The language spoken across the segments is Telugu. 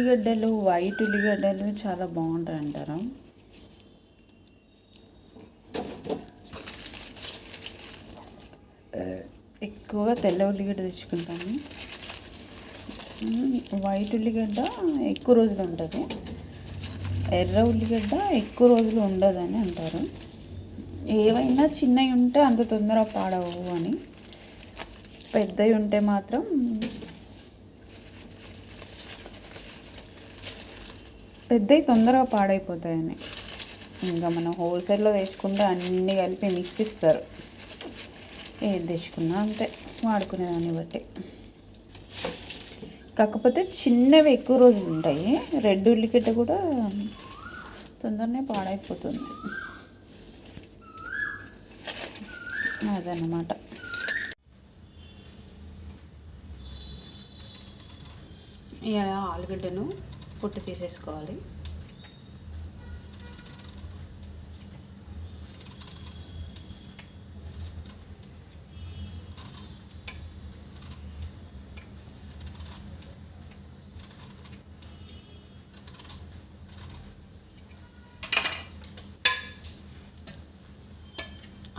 ఉల్లిగడ్డలు, వైట్ ఉల్లిగడ్డలు చాలా బాగుంటాయి అంటారు. ఎక్కువగా తెల్ల ఉల్లిగడ్డ తెచ్చుకుంటాము. వైట్ ఉల్లిగడ్డ ఎక్కువ రోజులు ఉంటుంది, ఎర్ర ఉల్లిగడ్డ ఎక్కువ రోజులు ఉండదని అంటారు. ఏవైనా చిన్నవి ఉంటే అంత తొందరగా పాడవు అని, పెద్దవి ఉంటే మాత్రం పెద్దవి తొందరగా పాడైపోతాయని. ఇంకా మనం హోల్సేల్లో తెచ్చుకుంటే అన్నీ కలిపి మిక్స్ ఇస్తారు. ఏది తెచ్చుకున్నా అంతే, వాడుకునేదాన్ని బట్టి. కాకపోతే చిన్నవి ఎక్కువ రోజులు ఉంటాయి. రెడ్ ఉల్లిగడ్డ కూడా తొందరనే పాడైపోతుంది. అదన్నమాట. ఇలా ఆలుగడ్డను పొట్టు తీసేసుకోవాలి.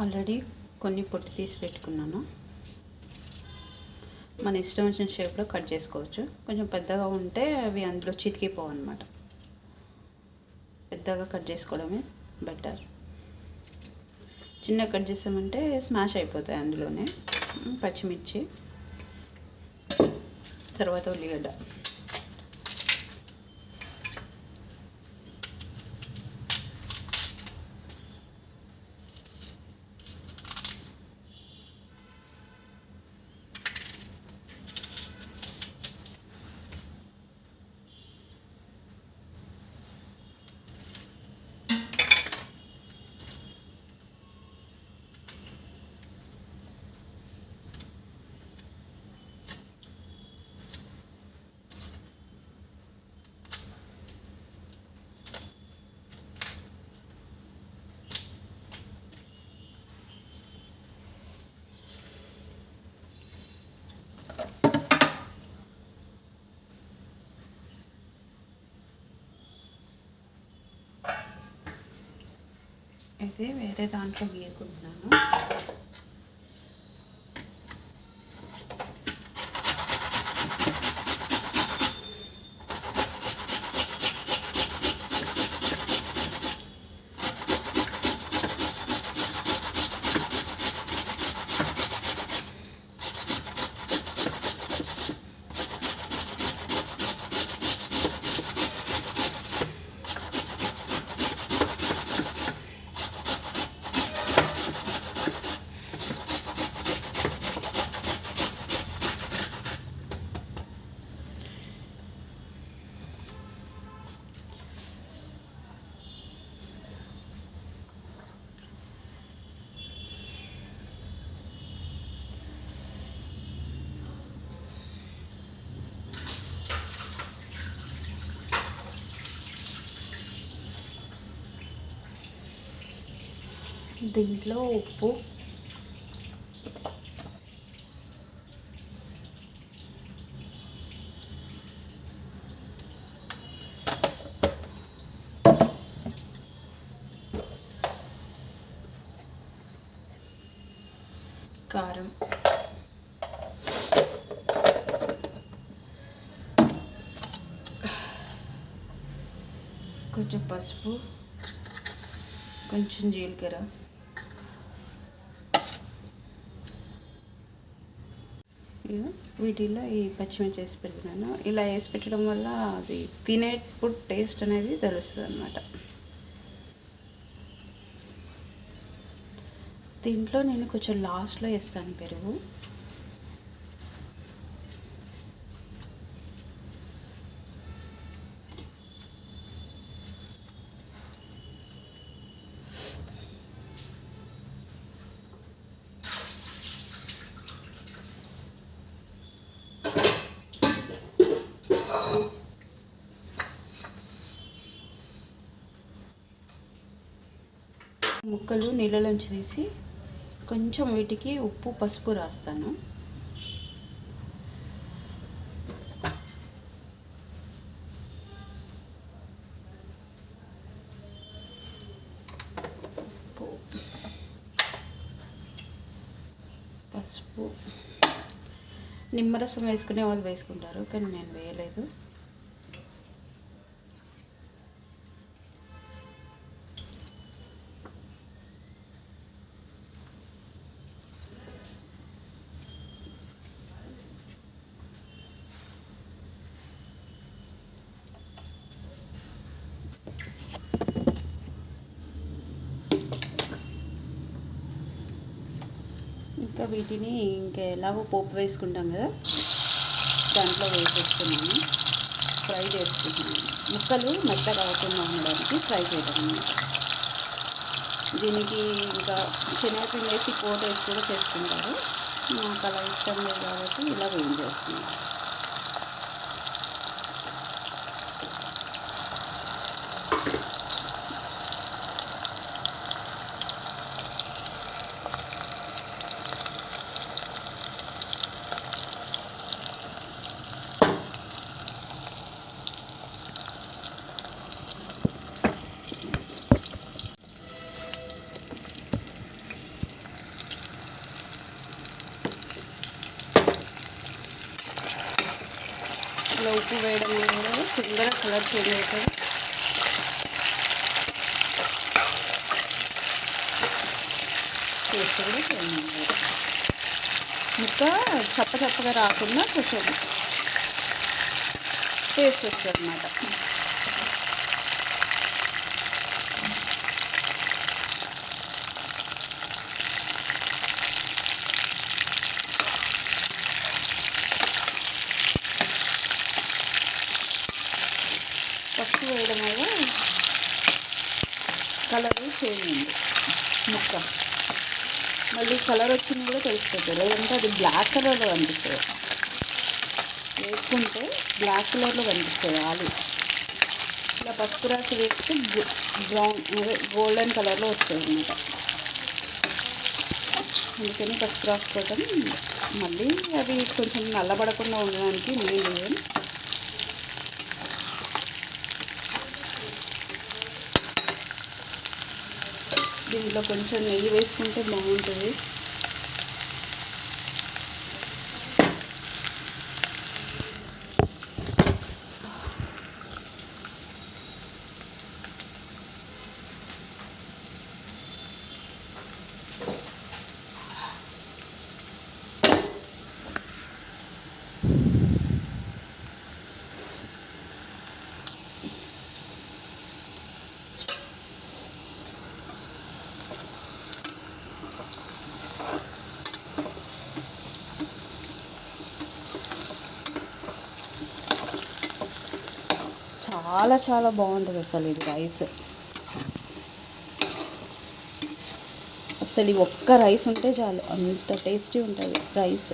ఆల్రెడీ కొన్ని పొట్టు తీసి పెట్టుకున్నాను. మన ఇష్టం వచ్చిన షేప్లో కట్ చేసుకోవచ్చు. కొంచెం పెద్దగా ఉంటే అవి అందులో చితికిపోవు అన్నమాట. పెద్దగా కట్ చేసుకోవడమే బెటర్. చిన్నగా కట్ చేసామంటే స్మాష్ అయిపోతాయి అందులోనే. పచ్చిమిర్చి, తర్వాత ఉల్లిగడ్డ. అయితే వేరే దాంట్లో గీరుకుంటున్నాను. దీంట్లో ఉప్పు, కారం, కొంచెం పసుపు, కొంచెం జీలకర్ర, వీటిల్లో ఈ పచ్చిమిర్చి వేసి పెడుతున్నాను. ఇలా వేసి పెట్టడం వల్ల అది తినేప్పుడు టేస్ట్ అనేది తెలుస్తుంది అన్నమాట. దీంట్లో నేను కొంచెం లాస్ట్లో వేస్తాను పెరుగు. ముక్కలు నీళ్ళలోంచి తీసి కొంచెం వీటికి ఉప్పు, పసుపు రాస్తాను. నిమ్మరసం వేసుకునే వాళ్ళు వేసుకుంటారు, కానీ నేను వేయలేదు. ఇంకా వీటిని ఇంకా ఎలాగో పోపు వేసుకుంటాం కదా, దాంట్లో వేసేస్తున్నాను, ఫ్రై చేసుకుంటున్నాను. ముక్కలు మెత్తగా అవ్వకుండా ఉండడానికి ఫ్రై చేయడం అన్నమాట. దీనికి ఇంకా శనగపిండి వేసి పోట వేసి కూడా చేసుకుంటారు. నాకు అలా ఇష్టం లేదు కాబట్టి ఇలా వేయించేస్తున్నాను. ఇలా ఉప్పు వేయడం వల్ల తొందరగా కలర్ చేంజ్ అవుతుంది. టేస్ట్ కూడా చేంజ్ అవుతుంది. ముక్క చప్పగా రాకుండా కొంచెం టేస్ట్ వస్తుంది అన్నమాట. పసుపు వేయడం వల్ల కలర్ చేంజ్ ఉంది ముక్క. మళ్ళీ కలర్ వచ్చింది కూడా తెలిసిపోతుంది, లేదంటే అది బ్లాక్ కలర్లో కనిపిస్తుంది. వేసుకుంటే బ్లాక్ కలర్లో కనిపిస్తుంది ఆలు. ఇలా పసుపు రాసి వేస్తే బ్రౌన్ అదే గోల్డెన్ కలర్లో వస్తుంది అన్నమాట. అందుకని పసుపు రాసుకోవటం. మళ్ళీ అవి కొంచెం నల్లబడకుండా ఉండడానికి నీళ్ళు దీంట్లో కొంచెం నెయ్యి వేసుకుంటే బాగుంటుంది. చాలా బాగుంటుంది అసలు ఇది రైస్. అసలు ఈ ఒక్క రైస్ ఉంటే చాలు, అంత టేస్టీ ఉంటుంది రైస్.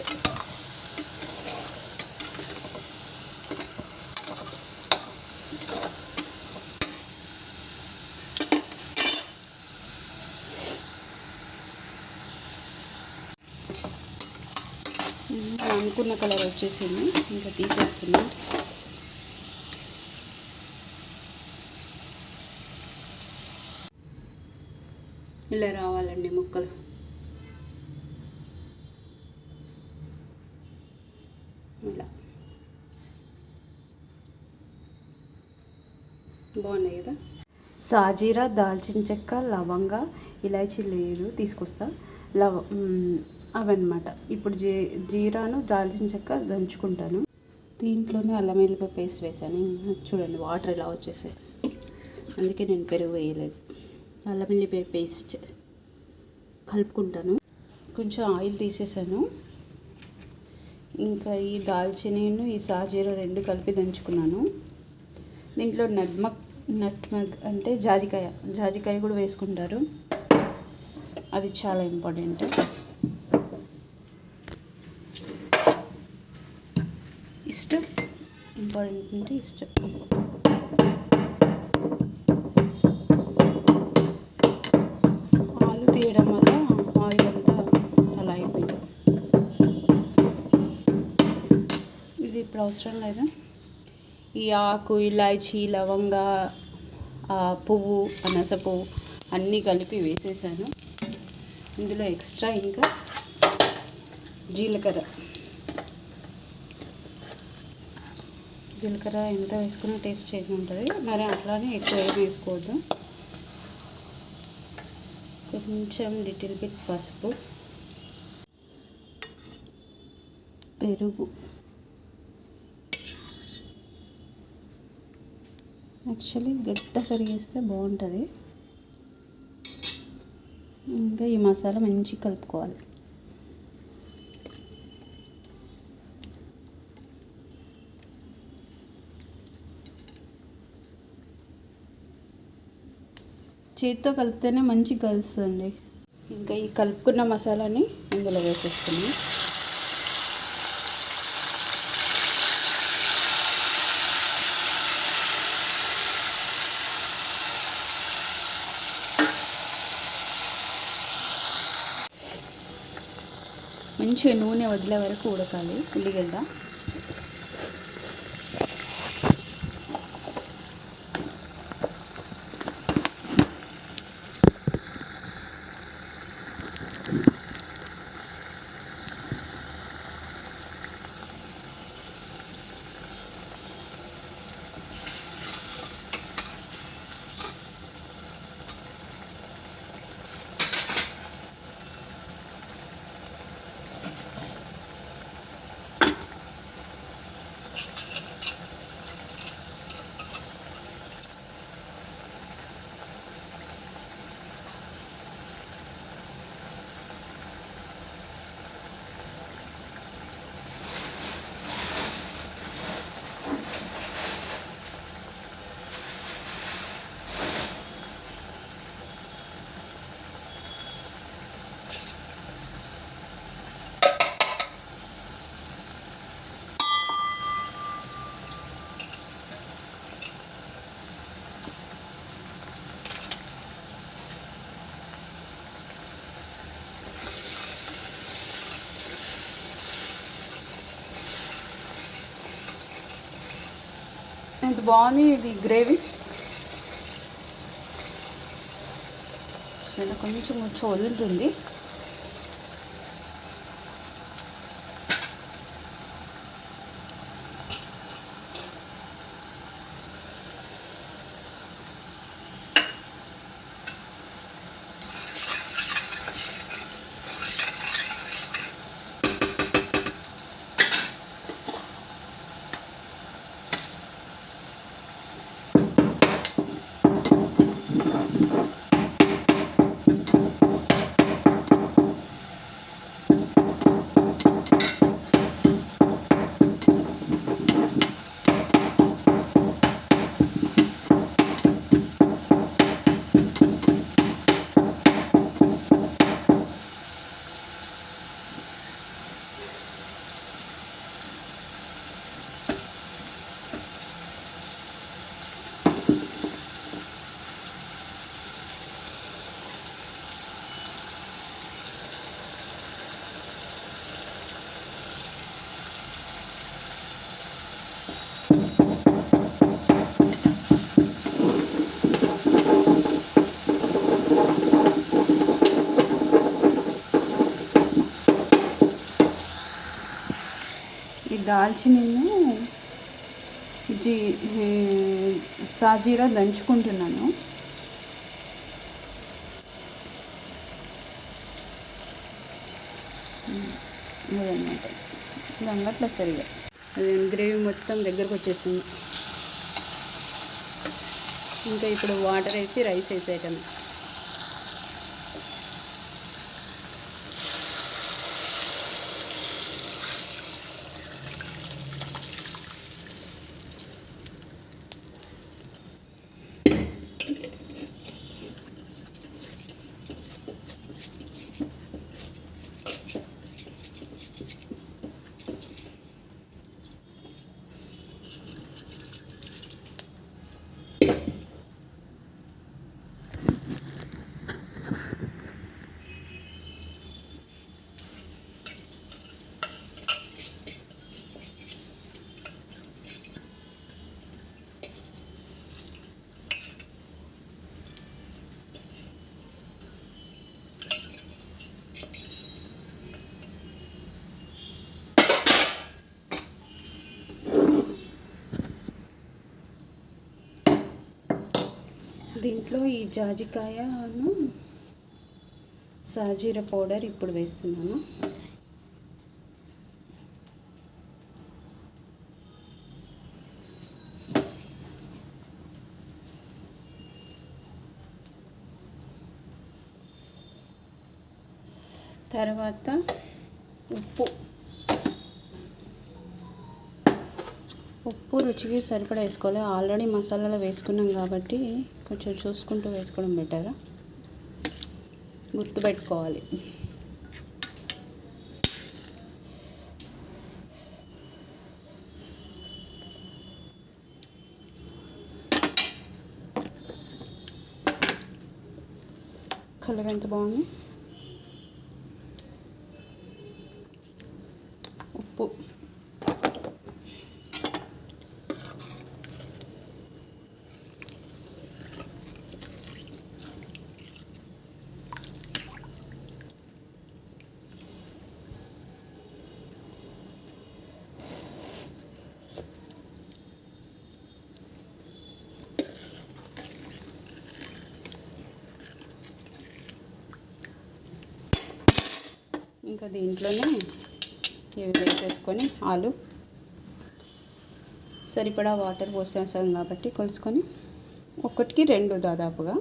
అనుకున్న కలర్ వచ్చేసింది, ఇంకా తీసేస్తున్నాను. ఇలా రావాలండి ముక్కలు. ఇలా బాగున్నాయి కదా. సాజీరా, దాల్చిన చెక్క, లవంగ, ఇలాచీ లేదు తీసుకొస్తా, అవన్నమాట. ఇప్పుడు జీరాను దాల్చిన చెక్క దంచుకుంటాను. దీంట్లోనే అల్లం వెల్లుల్లి పేస్ట్ వేసాను. చూడండి వాటర్ ఎలా వచ్చేసాయి, అందుకే నేను పెరుగు వేయలేదు. అల్లం వెల్లుల్లి పేస్ట్ కలుపుకుంటాను. కొంచెం ఆయిల్ తీసేసాను. ఇంకా ఈ దాల్చినీను ఈ సాజీరా రెండు కలిపి దంచుకున్నాను. దీంట్లో నట్మగ్ అంటే జాజికాయ కూడా వేసుకుంటారు, అది చాలా ఇంపార్టెంట్. ఇష్టం ఇంపార్టెంట్ అంటే ఇష్టం. ఆలు తీయడం వల్ల ఆయిల్ అంతా అలా అయిపోయింది. ఇది ఇప్పుడు అవసరం లేదా. ఈ ఆకు, ఇలాచీ, లవంగ, పువ్వు, అనాస పువ్వు అన్నీ కలిపి వేసేసాను. ఇందులో ఎక్స్ట్రా ఇంకా జీలకర్ర ఎంత వేసుకున్నా టేస్ట్ చేంజ్ ఉంటుంది, మరి అట్లానే ఎక్కువ వేసుకోవద్దు. కొంచెం లిటిల్ బిట్ పసుపు, పెరుగు. యాక్చువల్లీ గట్ట సరిగేస్తే బాగుంటుంది. ఇంకా ఈ మసాలా మంచిగా కలుపుకోవాలి. చేతితో కలిపితేనే మంచిగా కలుస్తుందండి. ఇంకా ఈ కలుపుకున్న మసాలాని ఇందులో వేసేస్తున్నాం. మంచిగా నూనె వదిలే వరకు ఉడకాలి ఉల్లిగడ్డ. ఎంత బాగుంది ఇది గ్రేవీ. కొంచెం వదులుతుంది. ఈ దాల్చినను సాజీరా దంచుకుంటున్నాను. అదనమాట గంగట్ల సరిగా గ్రేవీ మొత్తం దగ్గరకు వచ్చేసింది. ఇంకా ఇప్పుడు వాటర్ వేసి రైస్ వేసేయటం. దీంట్లో ఈ జాజికాయను సాజీర పౌడర్ ఇప్పుడు వేస్తున్నాను. తర్వాత ఉప్పు రుచికి సరిపడా వేసుకోవాలి. ఆల్రెడీ మసాలాలో వేసుకున్నాం కాబట్టి కొంచెం చూసుకుంటూ వేసుకోవడం బెటర్. గుర్తుపెట్టుకోవాలి. కలర్ ఎంత బాగుంది. ఉప్పు ఇంకా దీంట్లోనే ఇవి వేసేసుకొని ఆలు సరిపడా వాటర్ పోసేసాం కాబట్టి కొలుసుకొని ఒకటికి 2 దాదాపుగా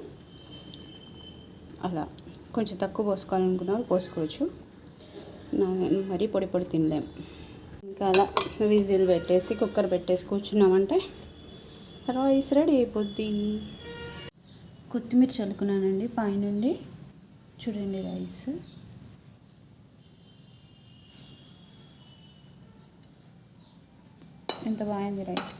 అలా కొంచెం తక్కువ పోసుకోవాలనుకున్నారు పోసుకోవచ్చు. మరీ పొడి పొడి తినలేం. ఇంకా అలా విజిల్ పెట్టేసి కుక్కర్ పెట్టేసి కూర్చున్నామంటే రైస్ రెడీ అయిపోద్ది. కొత్తిమీర చల్లుకున్నానండి పైనుండి. చూడండి రైస్ ఎంత బాగుంది రైస్.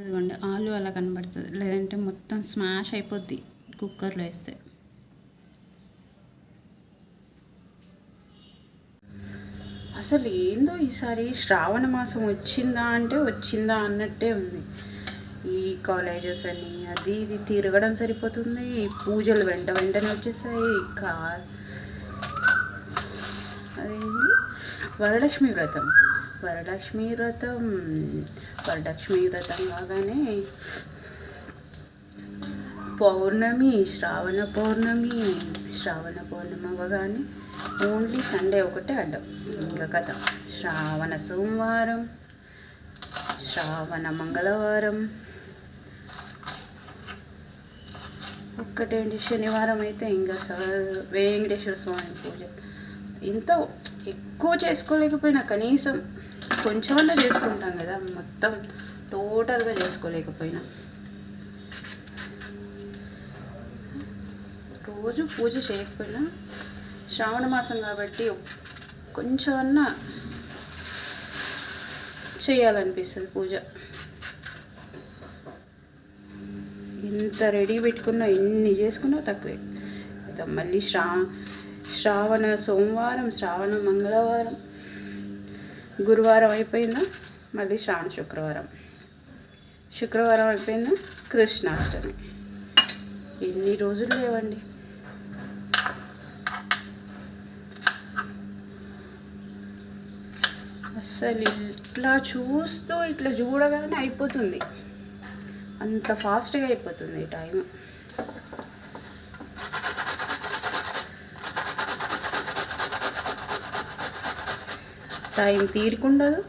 అదిగోండి ఆలు అలా కనబడుతుంది, లేదంటే మొత్తం స్మాష్ అయిపోద్ది కుక్కర్లో వేస్తే. అసలు ఏందో ఈసారి శ్రావణ మాసం వచ్చిందా అంటే వచ్చిందా అన్నట్టే ఉంది. ఈ కాలేజెస్ అని అది ఇది తిరగడం సరిపోతుంది. పూజలు వెంటనే వచ్చేసాయి. అదేంటి వరలక్ష్మి వ్రతం కాగానే పౌర్ణమి, శ్రావణ పౌర్ణమి అవ్వగానే ఓన్లీ సండే ఒకటే అడ్డం. ఇంకా కథ శ్రావణ సోమవారం, శ్రావణ మంగళవారం, ఒక్కటేంటి శనివారం అయితే ఇంకా వెంకటేశ్వర స్వామి పూజ. ఇంత ఎక్కువ చేసుకోలేకపోయినా కనీసం కొంచెమన్నా చేసుకుంటాం కదా, మొత్తం టోటల్గా చేసుకోలేకపోయినా. రోజు పూజ చేయకపోయినా శ్రావణ మాసం కాబట్టి కొంచెమన్నా చేయాలనిపిస్తుంది పూజ. ఎంత రెడీ పెట్టుకున్నా ఎన్ని చేసుకున్నా తక్కువే. మళ్ళీ శ్రావణ సోమవారం, శ్రావణ మంగళవారం, గురువారం అయిపోయిందా మళ్ళీ శ్రావణ శుక్రవారం అయిపోయిందా కృష్ణాష్టమి. ఎన్ని రోజులు లేవండి. అస్సలు ఇట్లా చూడగానే అయిపోతుంది. అంత ఫాస్ట్గా అయిపోతుంది టైం. తీరికుండదు.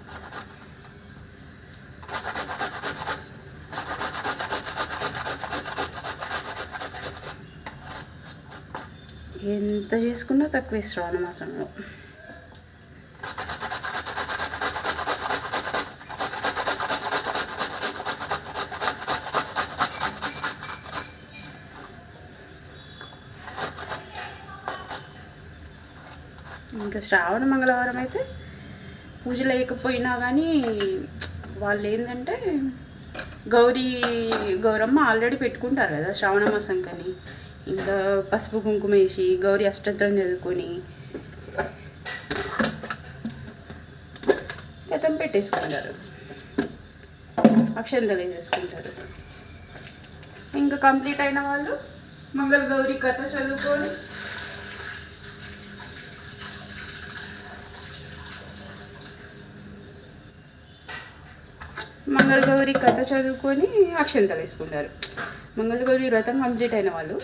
ఎంత చేసుకున్నా తక్కువే శ్రావణ మాసంలో. ఇంకా శ్రావణ మంగళవారం అయితే పూజ లేకపోయినా కానీ వాళ్ళు ఏంటంటే గౌరమ్మ ఆల్రెడీ పెట్టుకుంటారు కదా శ్రావణ మాసం కని, ఇంకా పసుపు కుంకుమ వేసి గౌరీ అష్టోత్తరం చదువుకొని గతం పెట్టేసుకుంటారు, అక్షంతలు వేసేసుకుంటారు. ఇంకా కంప్లీట్ అయిన వాళ్ళు మంగళ గౌరీ కథ చదువుకొని మంగళగౌరి కథ చదువుకొని అక్షంతలు వేసుకుంటారు. మంగళగౌరి వ్రతం కంప్లీట్ అయిన వాళ్ళు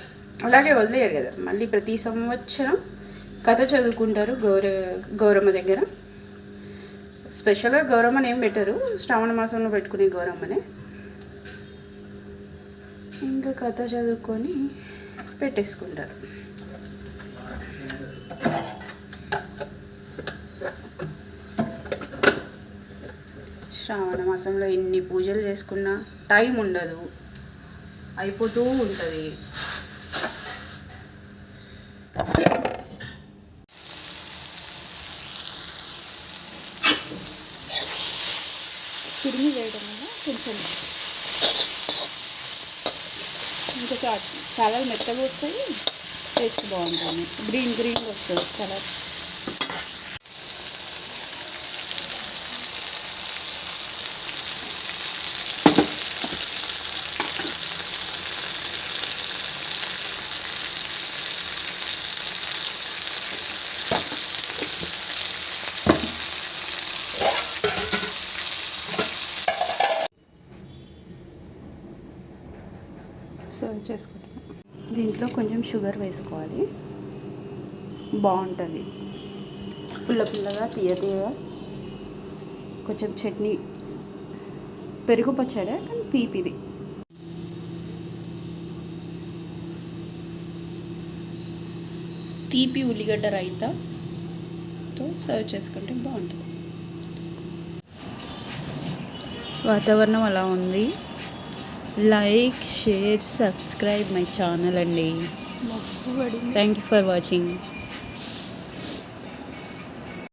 అలాగే వదిలేయరు కదా, మళ్ళీ ప్రతి సంవత్సరం కథ చదువుకుంటారు గౌరమ్మ దగ్గర. స్పెషల్గా గౌరమ్మని ఏం పెట్టరు, శ్రావణ మాసంలో పెట్టుకునే గౌరమ్మనే. ఇంకా కథ చదువుకొని పెట్టేసుకుంటారు. శ్రావణ మాసంలో ఎన్ని పూజలు చేసుకున్నా టైం ఉండదు, అయిపోతూ ఉంటుంది. తిరిగి వేయడం వల్ల కొంచెం ఇంకా చాలా మెత్తగా వస్తాయి, టేస్ట్ బాగుంటుంది, గ్రీన్గా వస్తుంది కలర్. సర్వ్ చేసుకుంటాం. దీంట్లో కొంచెం షుగర్ వేసుకోవాలి, బాగుంటుంది. పుల్లగా తీయగా కొంచెం చట్నీ, పెరుగు పచ్చడి కానీ తీపిది. తీపి ఉల్లిగడ్డ రైతాతో సర్వ్ చేసుకుంటే బాగుంటుంది. వాతావరణం అలా ఉంది. Like, share, subscribe my channel అండి. Thank you for watching.